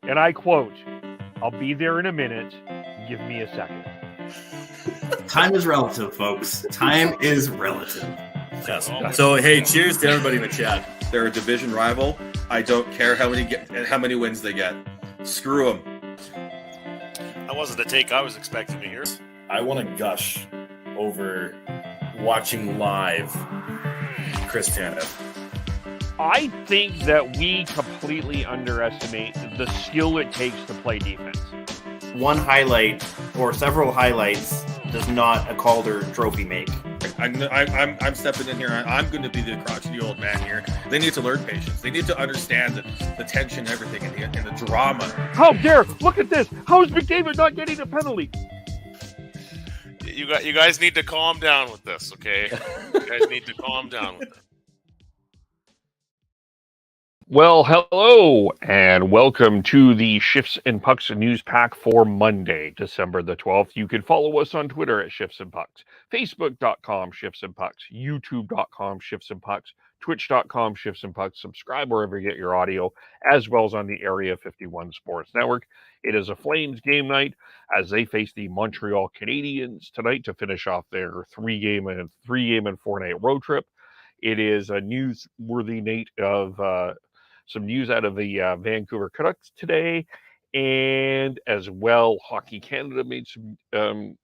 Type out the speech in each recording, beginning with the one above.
and I quote, "I'll be there in a minute. Give me a second." Time is relative, folks. Time is relative. Yes. So, hey, cheers to everybody in the chat. They're a division rival. I don't care how many wins they get. Screw them. That wasn't the take I was expecting to hear. I want to gush over watching live Chris Tanev. I think that we completely underestimate the skill it takes to play defense. One highlight or several highlights does not a Calder trophy make. I'm stepping in here. I'm going to be the crotchety old man here. They need to learn patience. They need to understand the tension, and everything, and the drama. How dare! Look at this. How is McDavid not getting a penalty? You guys need to calm down with this, okay? You guys need to calm down with it. Well, hello, and welcome to the Shifts and Pucks News Pack for Monday, December the 12th. You can follow us on Twitter at Shifts and Pucks, Facebook.com Shifts and Pucks, YouTube.com Shifts and Pucks, Twitch.com Shifts and Pucks. Subscribe wherever you get your audio, as well as on the Area 51 Sports Network. It is a Flames game night as they face the Montreal Canadiens tonight to finish off their three-game and four-night road trip. It is a newsworthy night of some news out of the Vancouver Canucks today, and as well, Hockey Canada made some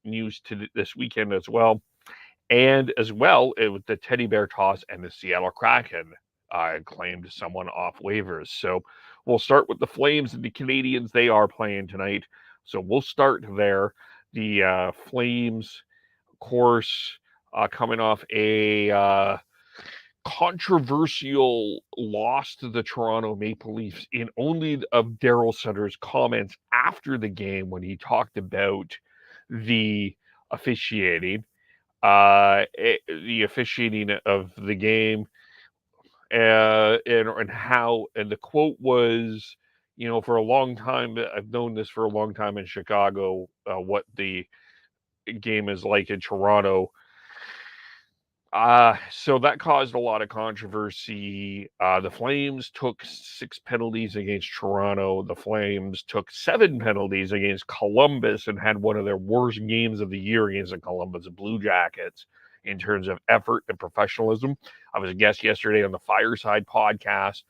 news this weekend as well. And as well, with the Teddy Bear toss and the Seattle Kraken claimed someone off waivers. So we'll start with the Flames and the Canadiens. They are playing tonight. So we'll start there. The Flames, of course, coming off a controversial loss to the Toronto Maple Leafs in only of Daryl Sutter's comments after the game when he talked about the officiating, the officiating of the game, and how, and the quote was, for a long time, I've known this for a long time in Chicago, what the game is like in Toronto. So that caused a lot of controversy. The Flames took 6 penalties against Toronto. The Flames took 7 penalties against Columbus and had one of their worst games of the year against the Columbus Blue Jackets in terms of effort and professionalism. I was a guest yesterday on the Fireside podcast.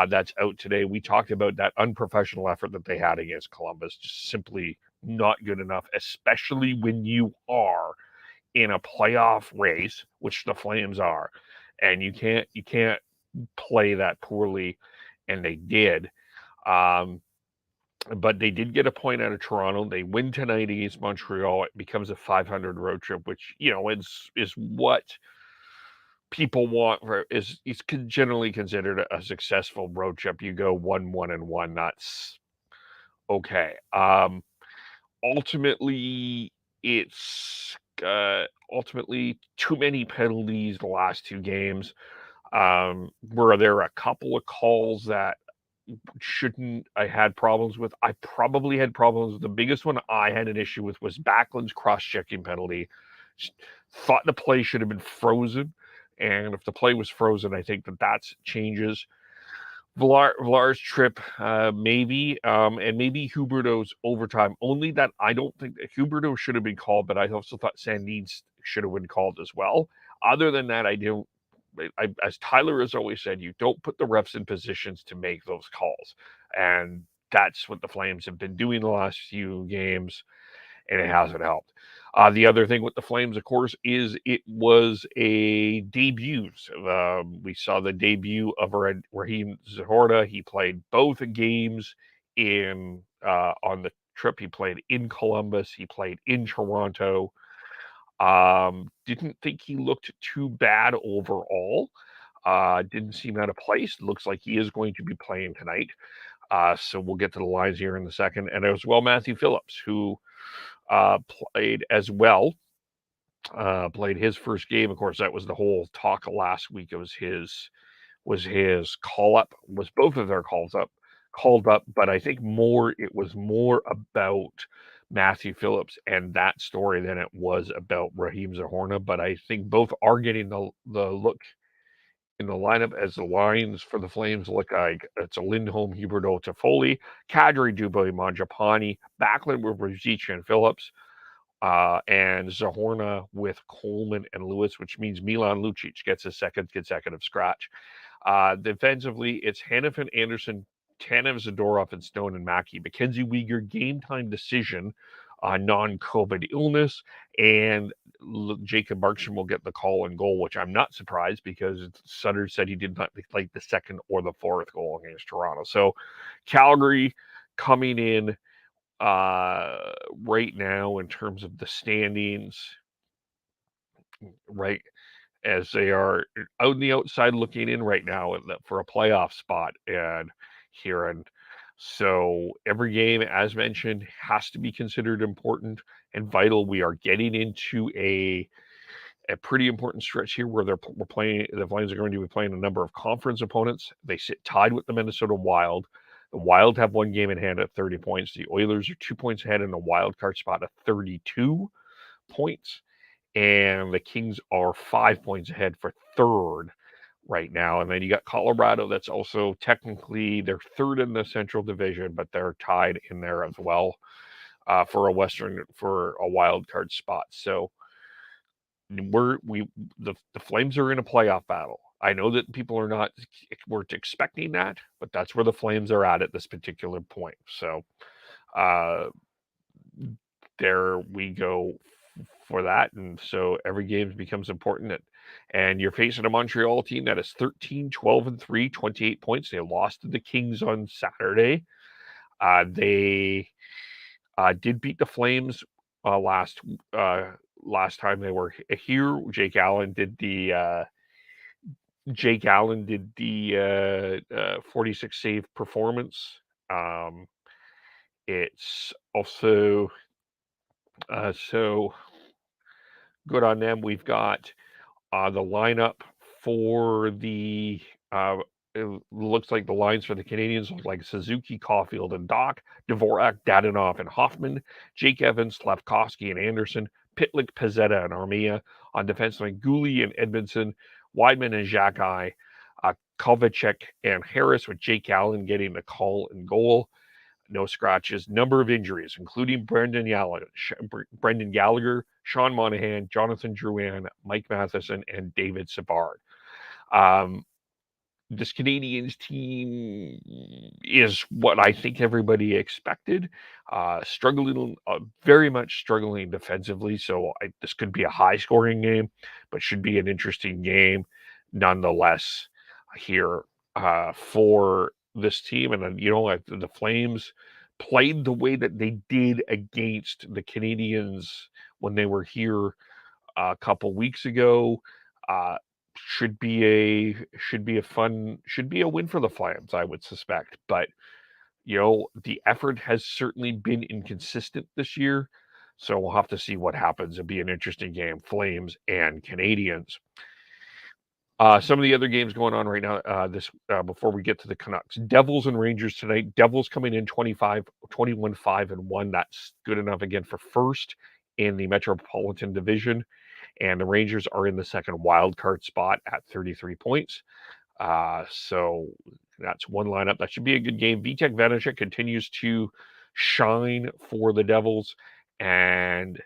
That's out today. We talked about that unprofessional effort that they had against Columbus. Just simply not good enough, especially when you are in a playoff race, which the Flames are, and you can't play that poorly, and they did. But they did get a point out of Toronto. They win tonight against Montreal. It becomes a 500 road trip, which is what people want. Is generally considered a successful road trip. You go 1-1-1. That's okay. Ultimately, it's too many penalties the last 2 games. Were there a couple of calls that I had problems with? I probably had problems. The biggest one I had an issue with was Backlund's cross-checking penalty. Thought the play should have been frozen, and if the play was frozen, I think that changes. Vlar's trip, maybe, and maybe Huberdeau's overtime. Only that I don't think that Huberdeau should have been called, but I also thought Sandin should have been called as well. Other than that, as Tyler has always said, you don't put the refs in positions to make those calls. And that's what the Flames have been doing the last few games, and it hasn't helped. The other thing with the Flames, of course, is it was a debut. We saw the debut of Raheem Horvat. He played both games on the trip. He played in Columbus. He played in Toronto. Didn't think he looked too bad overall. Didn't seem out of place. Looks like he is going to be playing tonight. So we'll get to the lines here in a second. And as well, Matthew Phillips, who played as well, played his first game. Of course, that was the whole talk last week. It was his call up, was both of their called up, but I think it was more about Matthew Phillips and that story than it was about Raheem Horvat. But I think both are getting the look in the lineup as the lines for the Flames look like it's a Lindholm, Huberdeau, Toffoli, Kadri, Dubé, Mangiapane, Backlund with Ruzicka and Phillips, and Zahorna with Coleman and Lewis, which means Milan Lucic gets his second consecutive scratch. Defensively, it's Hanifin, Anderson, Tanev, Zadorov, and Stone and Mackey. Mackenzie Weegar, game time decision, non-COVID illness, and Jacob Markstrom will get the call and goal, which I'm not surprised because Sutter said he did not like the second or the fourth goal against Toronto. So Calgary coming in right now in terms of the standings, right, as they are out on the outside looking in right now for a playoff spot and here. And so every game, as mentioned, has to be considered important and vital. We are getting into a pretty important stretch here where we're playing. The Flames are going to be playing a number of conference opponents. They sit tied with the Minnesota Wild. The Wild have one game in hand at 30 points. The Oilers are 2 points ahead in the wild card spot at 32 points. And the Kings are 5 points ahead for third right now. And then you got Colorado, that's also technically they're third in the Central Division, but they're tied in there as well for a wild card spot. So the Flames are in a playoff battle. I know that people weren't expecting that, but that's where the Flames are at this particular point. So there we go for that. And so every game becomes important. And you're facing a Montreal team that is 13, 12, and 3, 28 points. They lost to the Kings on Saturday. They did beat the Flames last time they were here. Jake Allen did the 46 save performance. It's also so good on them. We've got the lineup for the it looks like the lines for the Canadians look like Suzuki, Caulfield, and Doc, Dvorak, Dadonov, and Hoffman, Jake Evans, Slavkovsky, and Anderson, Pitlick, Pezzetta, and Armia. On defensemen, Gooley and Edmondson, Weidman and Xhekaj, Kovacic and Harris, with Jake Allen getting the call and goal. No scratches. Number of injuries, including Brendan Gallagher, Sean Monahan, Jonathan Drouin, Mike Matheson, and David Savard. This Canadiens team is what I think everybody expected. Very much struggling defensively. So this could be a high-scoring game, but should be an interesting game nonetheless here for this team. And then, the Flames played the way that they did against the Canadiens when they were here a couple weeks ago. Should be a win for the Flames, I would suspect. But the effort has certainly been inconsistent this year, so we'll have to see what happens. It'll be an interesting game, Flames and Canadiens. Some of the other games going on right now, before we get to the Canucks. Devils and Rangers tonight. Devils coming in 21-5-1. That's good enough again for first in the Metropolitan Division. And the Rangers are in the second wild card spot at 33 points. So that's one lineup. That should be a good game. Vitek Vanacek continues to shine for the Devils. And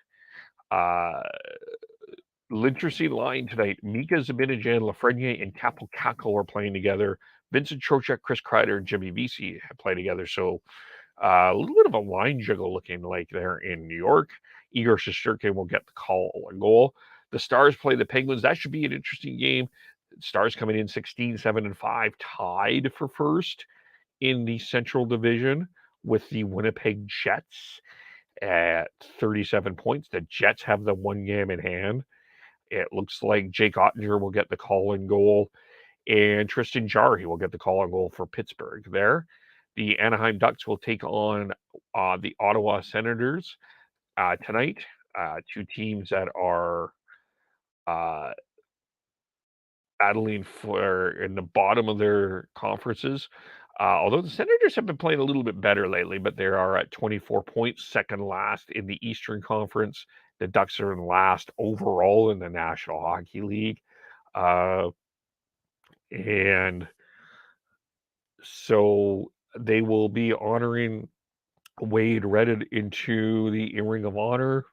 interesting line tonight. Mika Zibanejad, Lafreniere, and Kaapo Kakko are playing together. Vincent Trocheck, Chris Kreider, and Jimmy Vesey play together. So a little bit of a line juggle looking like there in New York. Igor Shesterkin will get the call and goal. The Stars play the Penguins. That should be an interesting game. Stars coming in 16-7-5, tied for first in the Central Division with the Winnipeg Jets at 37 points. The Jets have the one game in hand. It looks like Jake Ottinger will get the call and goal, and Tristan Jarry will get the call and goal for Pittsburgh there. The Anaheim Ducks will take on the Ottawa Senators tonight. Two teams that are battling for in the bottom of their conferences. Although the Senators have been playing a little bit better lately, but they are at 24 points, second last in the Eastern Conference. The Ducks are in last overall in the National Hockey League. And so they will be honoring Wade Redden into the Ring of Honor,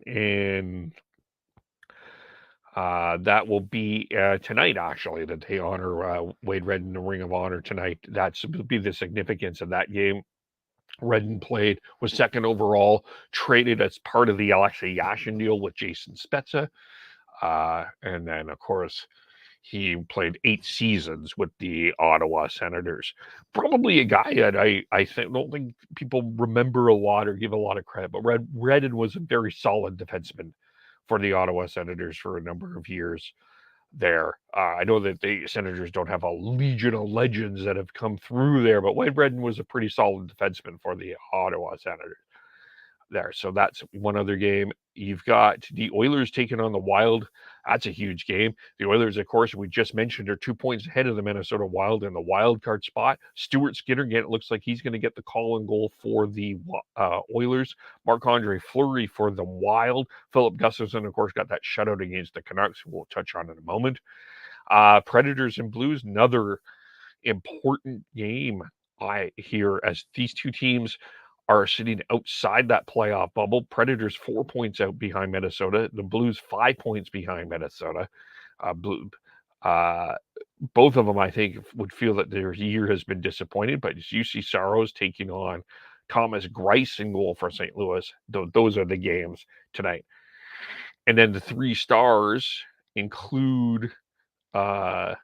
and that will be tonight, actually, that they honor Wade Redden in the Ring of Honor tonight. That's will be the significance of that game. Redden played, was second overall, traded as part of the Alexei Yashin deal with Jason Spezza. And then, of course, he played 8 seasons with the Ottawa Senators. Probably a guy that I don't think people remember a lot or give a lot of credit, but Redden was a very solid defenseman for the Ottawa Senators for a number of years there. I know that the Senators don't have a legion of legends that have come through there, but Wade Redden was a pretty solid defenseman for the Ottawa Senators there. So that's one other game. You've got the Oilers taking on the Wild. That's a huge game. The Oilers, of course, we just mentioned, are 2 points ahead of the Minnesota Wild in the wild card spot. Stuart Skinner, again, it looks like he's going to get the call and goal for the Oilers. Marc-Andre Fleury for the Wild. Philip Gustafson, of course, got that shutout against the Canucks, who we'll touch on in a moment. Predators and Blues, another important game here, as these two teams are sitting outside that playoff bubble. Predators 4 points out behind Minnesota. The Blues 5 points behind Minnesota. Both of them, I think, would feel that their year has been disappointed, but it's UC Saros taking on Thomas Greiss in goal for St. Louis. Those are the games tonight. And then the 3 stars include our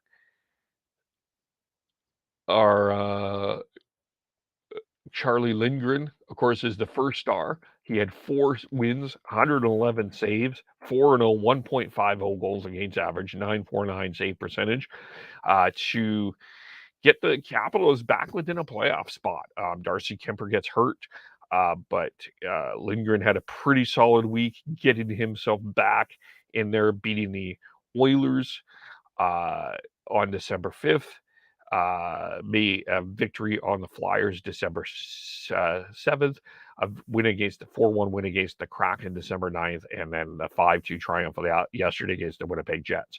Charlie Lindgren, of course, is the first star. He had 4 wins, 111 saves, 4-0, 1.50 goals against average, 949 save percentage, to get the Capitals back within a playoff spot. Darcy Kemper gets hurt, but Lindgren had a pretty solid week, getting himself back in there, beating the Oilers on December 5th. A victory on the Flyers December 7th, a win against the 4-1 win against the Kraken December 9th, and then the 5-2 triumph yesterday against the Winnipeg Jets.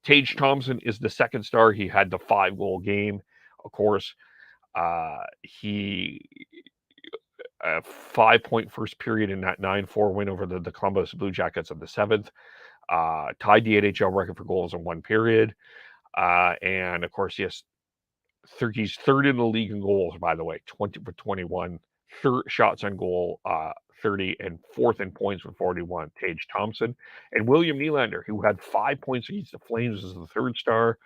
Tage Thompson is the second star. He had the 5-goal game, of course. He a 5-point first period in that 9-4 win over the Columbus Blue Jackets on the 7th. Tied the NHL record for goals in one period. And, of course, yes, he's third in the league in goals, by the way, 20 for 21, shots on goal, 30, and fourth in points with 41, Tage Thompson. And William Nylander, who had 5 points against the Flames, is the third star.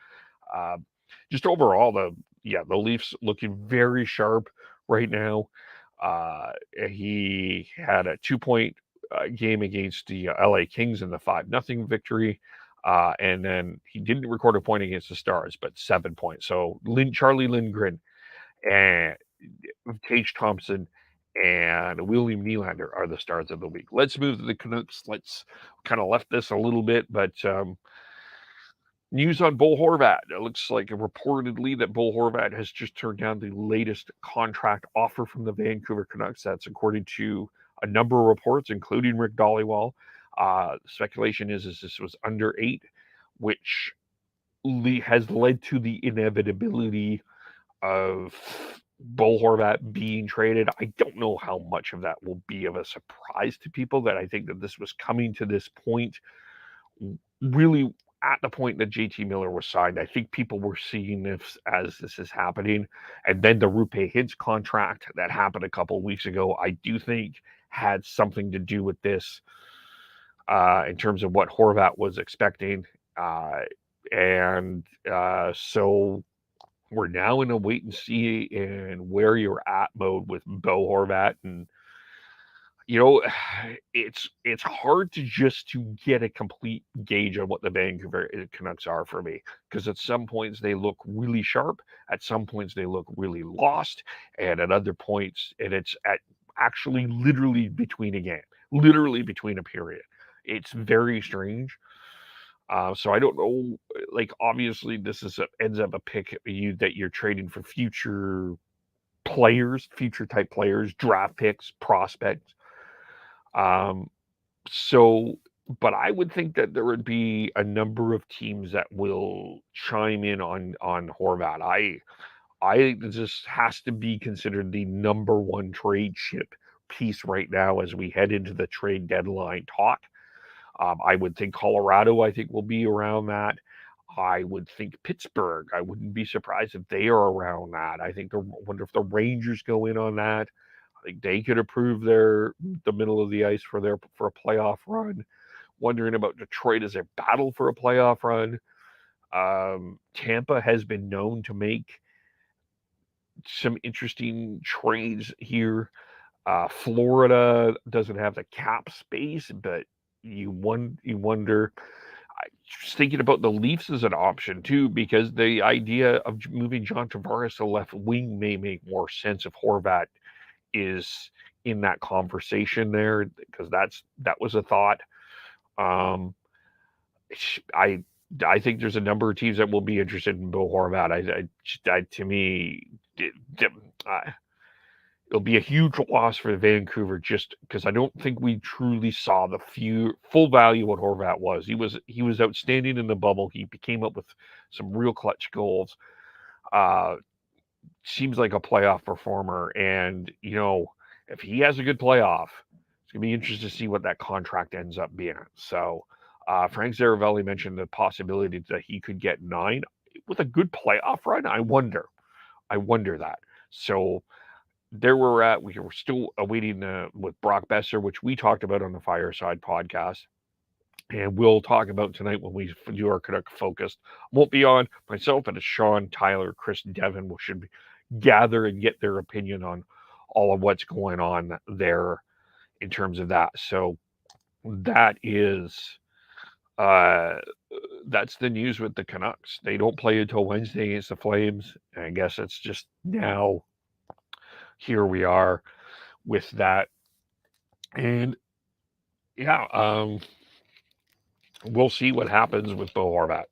Just overall, the Leafs looking very sharp right now. He had a 2-point game against the LA Kings in the 5-0 victory. And then he didn't record a point against the Stars, but 7 points. So Charlie Lindgren and Tage Thompson and William Nylander are the stars of the week. Let's move to the Canucks. Let's kind of left this a little bit, but news on Bo Horvat. It looks like reportedly that Bo Horvat has just turned down the latest contract offer from the Vancouver Canucks. That's according to a number of reports, including Rick Dhaliwal. Speculation is this was under 8, which has led to the inevitability of Bo Horvat being traded. I don't know how much of that will be of a surprise to people, that I think that this was coming to this point really at the point that JT Miller was signed. I think people were seeing this as this is happening. And then the Roope Hintz contract that happened a couple of weeks ago, I do think had something to do with this. In terms of what Horvat was expecting. So we're now in a wait and see and where you're at mode with Bo Horvat. And, it's hard to get a complete gauge on what the Vancouver Canucks are for me, because at some points they look really sharp. At some points they look really lost. And at other points, and it's actually literally between a game, literally between a period. It's very strange. So I don't know. Like, obviously, this ends up a pick that you're trading for future players, future type players, draft picks, prospects. So but I would think that there would be a number of teams that will chime in on Horvat. I just has to be considered the number one trade chip piece right now as we head into the trade deadline talk. I would think Colorado, I think, will be around that. I would think Pittsburgh. I wouldn't be surprised if they are around that. I wonder if the Rangers go in on that. I think they could approve the middle of the ice for a playoff run. Wondering about Detroit as a battle for a playoff run. Tampa has been known to make some interesting trades here. Florida doesn't have the cap space, but you wonder. Just thinking about the Leafs as an option too, because the idea of moving John Tavares to left wing may make more sense if Horvat is in that conversation there, because that was a thought. I think there's a number of teams that will be interested in Bo Horvat. To me, it'll be a huge loss for Vancouver just because I don't think we truly saw the full value what Horvat was. He was outstanding in the bubble. He came up with some real clutch goals. Seems like a playoff performer, and if he has a good playoff, it's gonna be interesting to see what that contract ends up being. So Frank Zaravelli mentioned the possibility that he could get 9 with a good playoff run. I wonder that. So there we're at. We were still awaiting with Brock Besser, which we talked about on the Fireside podcast, and we'll talk about tonight when we do our Canuck Focused. Won't be on myself, and it's Sean, Tyler, Chris, and Devin. We should gather and get their opinion on all of what's going on there in terms of that. So that is that's the news with the Canucks. They don't play until Wednesday against the Flames. And I guess it's just now. Here we are with that, and yeah, we'll see what happens with Bo Horvat.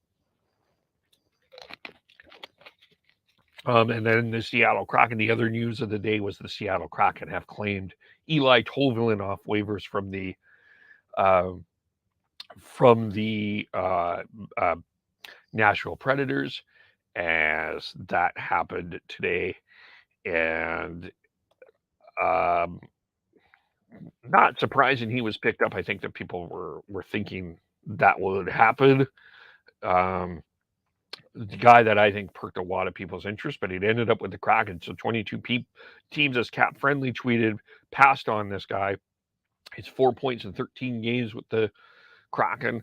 And then the Seattle Kraken. The other news of the day was the Seattle Kraken have claimed Eli Tolvanen off waivers from the Nashville Predators, as that happened today, and not surprising he was picked up. I think that people were thinking that would happen. The guy that I think perked a lot of people's interest, but it ended up with the Kraken. So 22 teams, as Cap Friendly tweeted, passed on this guy. It's 4 points in 13 games with the Kraken.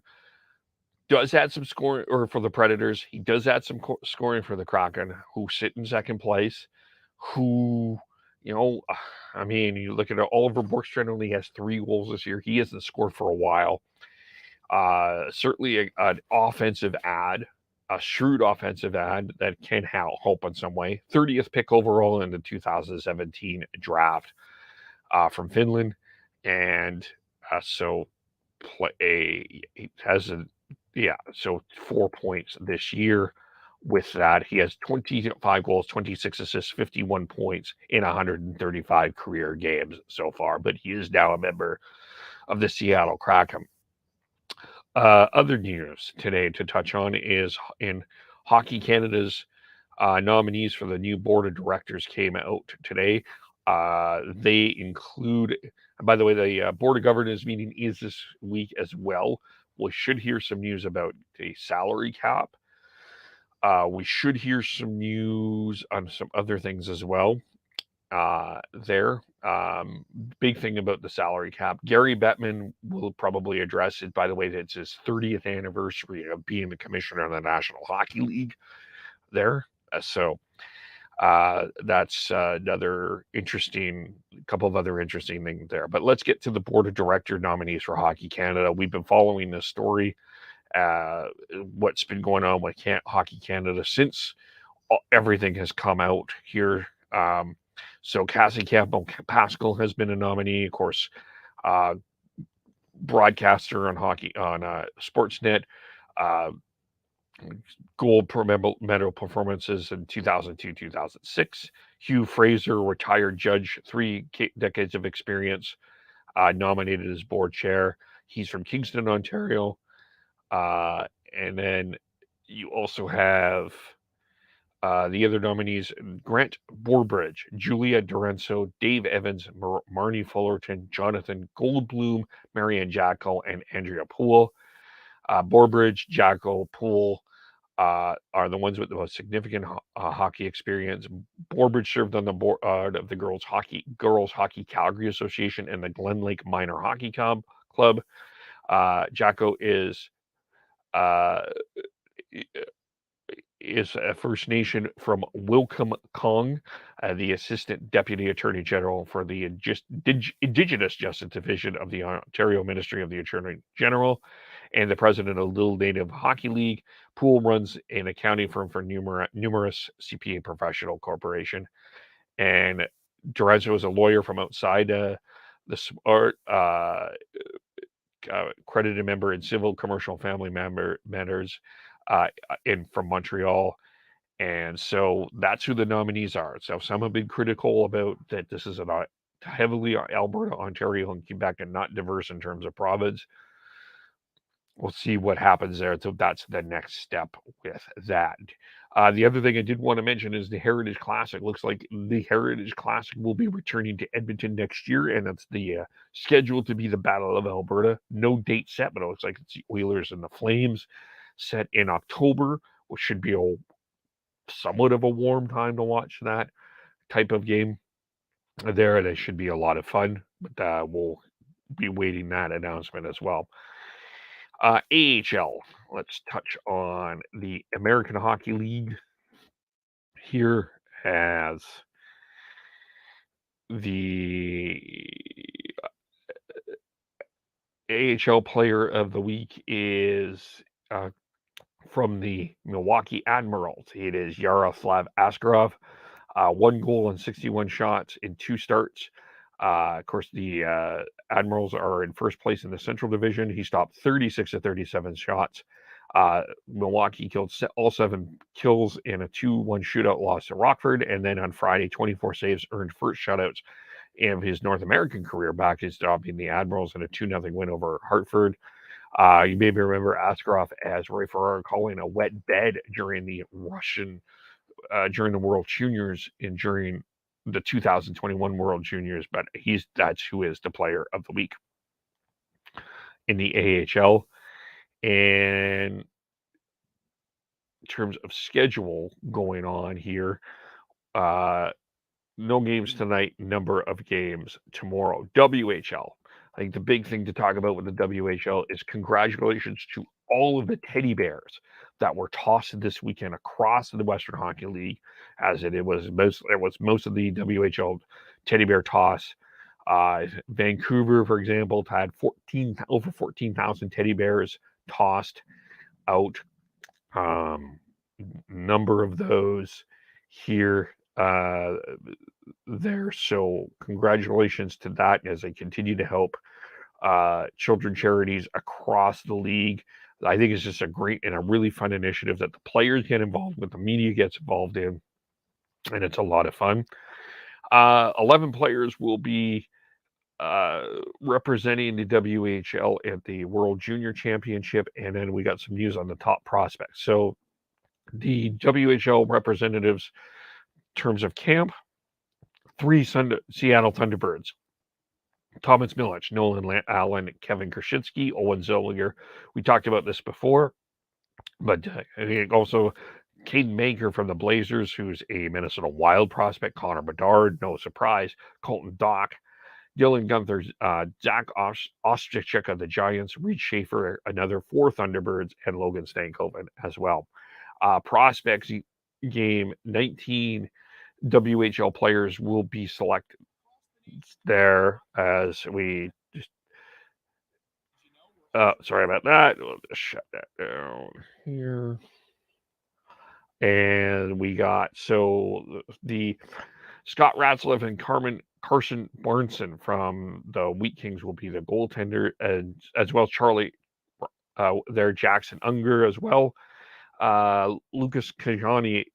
Does add some scoring, or for the Predators. He does add some scoring for the Kraken, who sit in second place, who, I mean, you look at it, Oliver Borkstrand only has 3 goals this year. He hasn't scored for a while. Certainly an offensive ad, a shrewd offensive ad that can help in some way. 30th pick overall in the 2017 draft from Finland. And so he has so 4 points this year. With that, he has 25 goals, 26 assists, 51 points in 135 career games so far. But he is now a member of the Seattle Kraken. Other news today to touch on is in Hockey Canada's nominees for the new board of directors came out today. They include, by the way, the board of governors meeting is this week as well. We should hear some news about the salary cap. We should hear some news on some other things as well. There. Big thing about the salary cap. Gary Bettman will probably address it. By the way, it's his 30th anniversary of being the commissioner of the National Hockey League there. So that's another couple of other interesting things there. But let's get to the board of director nominees for Hockey Canada. We've been following this story. What's been going on with Hockey Canada since everything has come out here. So Cassie Campbell-Pascal has been a nominee, of course, broadcaster on Sportsnet, gold medal performances in 2002, 2006. Hugh Fraser, retired judge, 3 decades of experience, nominated as board chair. He's from Kingston, Ontario. And then you also have the other nominees: Grant Borbridge, Julia Dorenzo, Dave Evans, Marnie Fullerton, Jonathan Goldblum, Marianne Jacko, and Andrea Poole. Borbridge, Jacko, Poole are the ones with the most significant hockey experience. Borbridge served on the board of the Girls Hockey Calgary Association and the Glen Lake Minor Hockey Club. Jacko is a First Nation from Wilcom Kong, the Assistant Deputy Attorney General for the Indigenous Justice Division of the Ontario Ministry of the Attorney General, and the President of Little Native Hockey League. Poole runs an accounting firm for numerous CPA professional corporation. And Dorenzo is a lawyer from outside the sport, credited member in civil, commercial, family matters from Montreal. And so that's who the nominees are. So some have been critical about that this is a heavily Alberta, Ontario, and Quebec, and not diverse in terms of province. We'll see what happens there. So that's the next step with that. The other thing I did want to mention is the Heritage Classic. Looks like the Heritage Classic will be returning to Edmonton next year, and it's scheduled to be the Battle of Alberta. No date set, but it looks like it's the Oilers and the Flames, set in October, which should be somewhat of a warm time to watch that type of game there. That should be a lot of fun, but we'll be waiting that announcement as well. AHL, let's touch on the American Hockey League. Here as the AHL Player of the Week is from the Milwaukee Admirals. It is Yaroslav Askarov. 1 goal and 61 shots in 2 starts. Of course, the Admirals are in first place in the Central Division. He stopped 36 of 37 shots. Milwaukee killed all 7 kills in a 2-1 shootout loss to Rockford. And then on Friday, 24 saves, earned first shutouts of his North American career back. He's stopping the Admirals in a 2-0 win over Hartford. You maybe remember Askarov as Ray Ferraro calling a wet bed during the during the World Juniors and during the 2021 World Juniors, but that's who is the Player of the Week in the AHL. And in terms of schedule going on here, no games tonight, number of games tomorrow. WHL. I think the big thing to talk about with the WHL is congratulations to all of the teddy bears that were tossed this weekend across the Western Hockey League, as it was most of the WHL teddy bear toss. Vancouver, for example, had over 14,000 teddy bears tossed out. Number of those here there. So congratulations to that as they continue to help children charities across the league. I think it's just a great and a really fun initiative that the players get involved with, the media gets involved in, and it's a lot of fun. 11 players will be representing the WHL at the World Junior Championship, and then we got some news on the top prospects. So the WHL representatives, in terms of camp, 3 Seattle Thunderbirds: Thomas Milic, Nolan Allen, Kevin Krasinski, Owen Zollinger. We talked about this before, but also Caden Maker from the Blazers, who's a Minnesota Wild prospect, Connor Bedard, no surprise, Colton Dock, Dylan Gunther, Zach Ostrachek of the Giants, Reed Schaefer, another 4 Thunderbirds, and Logan Stankoven as well. Prospects game 19 WHL players will be selected there as we just sorry about that. We'll just shut that down here. And we got the Scott Ratzlaff and Carson Barneson from the Wheat Kings will be the goaltender, and as well as Charlie Jackson Unger as well. Lucas Cagnani,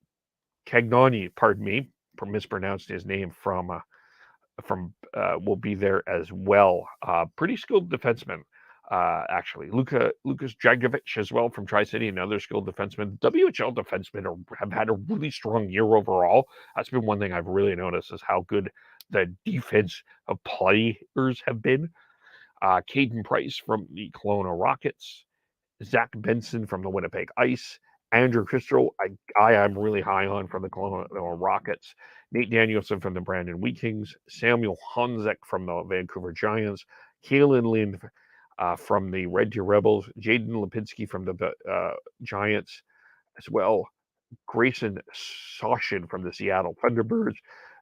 pardon me, mispronounced his name, from will be there as well. Pretty skilled defenseman. actually. Lucas Dragovic as well from Tri-City, another skilled defenseman. WHL defensemen have had a really strong year overall. That's been one thing I've really noticed is how good the defense of players have been. Caden Price from the Kelowna Rockets. Zach Benson from the Winnipeg Ice. Andrew Crystal, a guy I'm really high on from the Kelowna Rockets. Nate Danielson from the Brandon Wheat Kings. Samuel Honzek from the Vancouver Giants. Kalen Lind from the Red Deer Rebels. Jaden Lipinski from the Giants as well. Grayson Soshin from the Seattle Thunderbirds.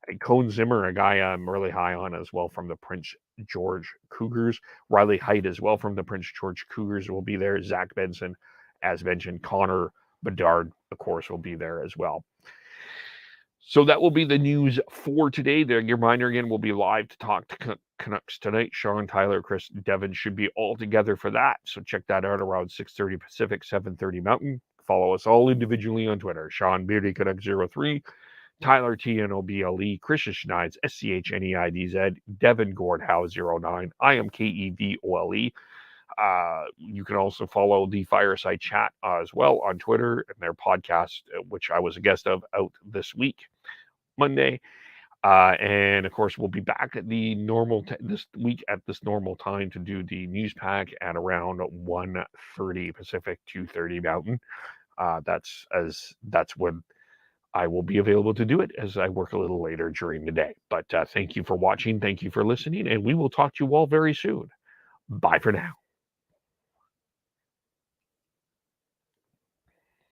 And Cone Zimmer, a guy I'm really high on as well from the Prince George Cougars. Riley Height as well from the Prince George Cougars will be there. Zach Benson, as mentioned. Connor Bedard, of course, will be there as well. So that will be the news for today. The reminder again, we'll be live to talk to Canucks tonight. Sean, Tyler, Chris, Devin should be all together for that. So check that out around 6:30 Pacific, 7:30 Mountain. Follow us all individually on Twitter. Sean Beardy Canuck 03, Tyler TNOBLE, Christian Schneids SCHNEIDZ, Devin Gordhow 09. I am KEVOLE. You can also follow the Fireside Chat as well on Twitter and their podcast, which I was a guest of, out this week, Monday. And of course, we'll be back at the normal this week at this normal time to do the news pack at around 1:30 Pacific, 2:30 Mountain. That's when I will be available to do it, as I work a little later during the day. But thank you for watching, thank you for listening, and we will talk to you all very soon. Bye for now.